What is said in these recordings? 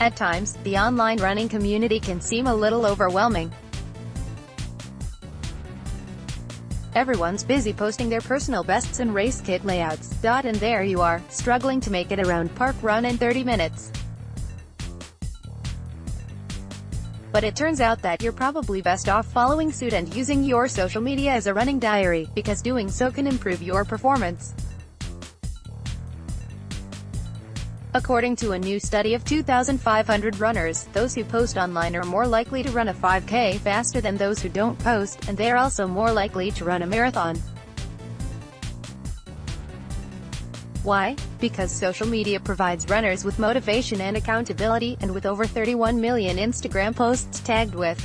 At times, the online running community can seem a little overwhelming. Everyone's busy posting their personal bests and race kit layouts. And there you are, struggling to make it around park run in 30 minutes. But it turns out that you're probably best off following suit and using your social media as a running diary, because doing so can improve your performance. According to a new study of 2,500 runners, those who post online are more likely to run a 5K faster than those who don't post, and they're also more likely to run a marathon. Why? Because social media provides runners with motivation and accountability, and with over 31 million Instagram posts tagged with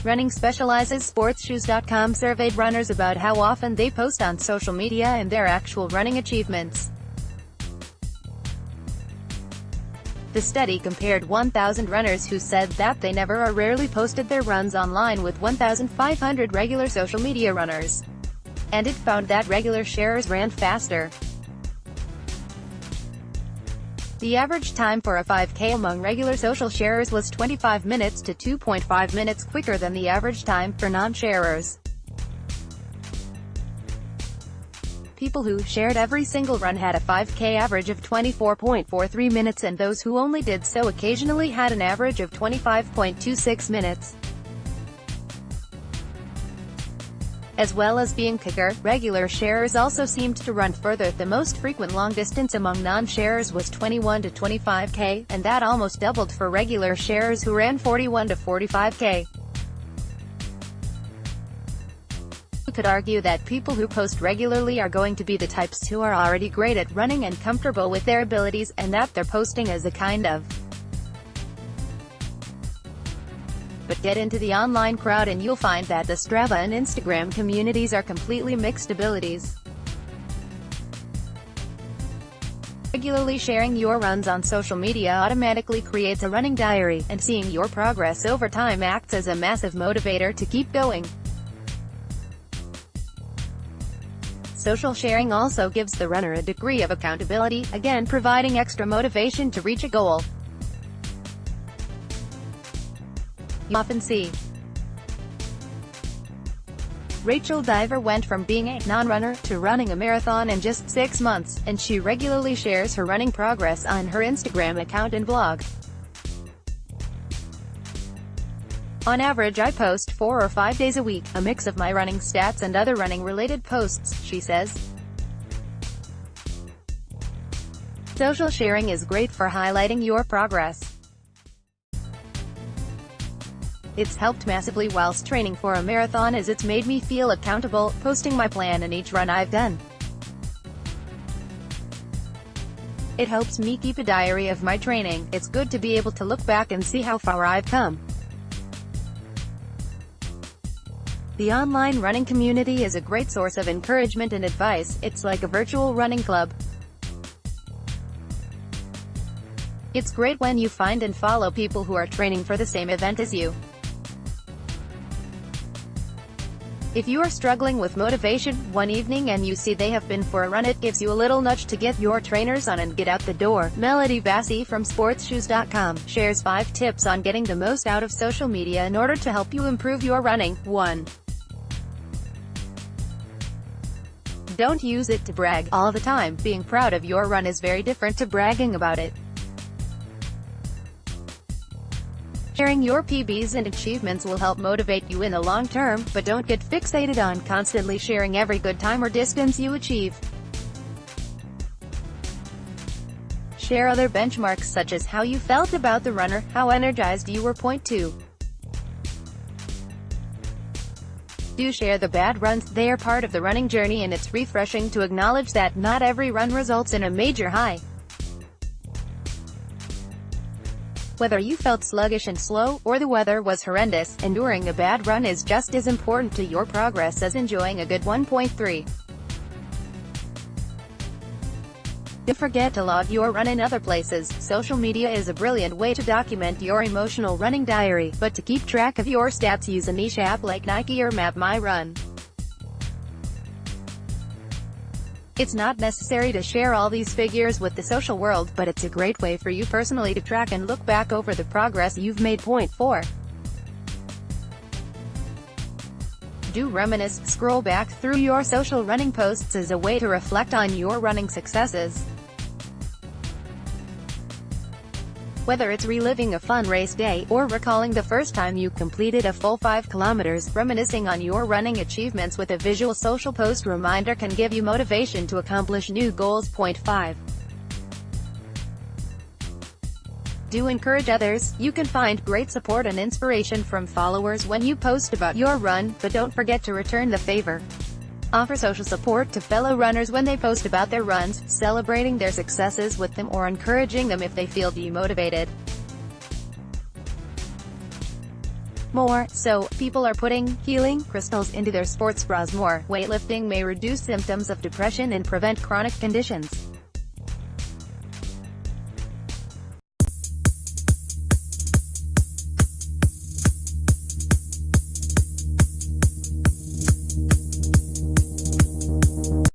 Running Specializes, SportsShoes.com surveyed runners about how often they post on social media and their actual running achievements. The study compared 1,000 runners who said that they never or rarely posted their runs online with 1,500 regular social media runners. And it found that regular sharers ran faster. The average time for a 5K among regular social sharers was 25 minutes to 2.5 minutes quicker than the average time for non-sharers. People who shared every single run had a 5K average of 24.43 minutes, and those who only did so occasionally had an average of 25.26 minutes. As well as being quicker, regular sharers also seemed to run further. The most frequent long distance among non-sharers was 21 to 25K, and that almost doubled for regular sharers who ran 41 to 45K. You could argue that people who post regularly are going to be the types who are already great at running and comfortable with their abilities, and that they're posting as a kind of. But get into the online crowd and you'll find that the Strava and Instagram communities are completely mixed abilities. Regularly sharing your runs on social media automatically creates a running diary, and seeing your progress over time acts as a massive motivator to keep going. Social sharing also gives the runner a degree of accountability, again providing extra motivation to reach a goal. You often see Rachel Diver went from being a non-runner to running a marathon in just 6 months, and she regularly shares her running progress on her Instagram account and blog. On average, I post 4 or 5 days a week, a mix of my running stats and other running-related posts, she says. Social sharing is great for highlighting your progress. It's helped massively whilst training for a marathon, as it's made me feel accountable, posting my plan and each run I've done. It helps me keep a diary of my training. It's good to be able to look back and see how far I've come. The online running community is a great source of encouragement and advice. It's like a virtual running club. It's great when you find and follow people who are training for the same event as you. If you are struggling with motivation one evening and you see they have been for a run, it gives you a little nudge to get your trainers on and get out the door. Melody Bassi from SportsShoes.com shares 5 tips on getting the most out of social media in order to help you improve your running. 1. Don't use it to brag all the time. Being proud of your run is very different to bragging about it. Sharing your PBs and achievements will help motivate you in the long term, but don't get fixated on constantly sharing every good time or distance you achieve. Share other benchmarks, such as how you felt about the runner, how energized you were. Point 2. Do share the bad runs. They are part of the running journey, and it's refreshing to acknowledge that not every run results in a major high. Whether you felt sluggish and slow, or the weather was horrendous, enduring a bad run is just as important to your progress as enjoying a good one. Point 3. Don't forget to log your run in other places. Social media is a brilliant way to document your emotional running diary, but to keep track of your stats, use a niche app like Nike or Map My Run. It's not necessary to share all these figures with the social world, but it's a great way for you personally to track and look back over the progress you've made. Point 4. Do reminisce. Scroll back through your social running posts as a way to reflect on your running successes. Whether it's reliving a fun race day, or recalling the first time you completed a full 5 kilometers, reminiscing on your running achievements with a visual social post reminder can give you motivation to accomplish new goals. Point 5. Do encourage others. You can find great support and inspiration from followers when you post about your run, but don't forget to return the favor. Offer social support to fellow runners when they post about their runs, celebrating their successes with them or encouraging them if they feel demotivated. More so, people are putting healing crystals into their sports bras. More weightlifting may reduce symptoms of depression and prevent chronic conditions.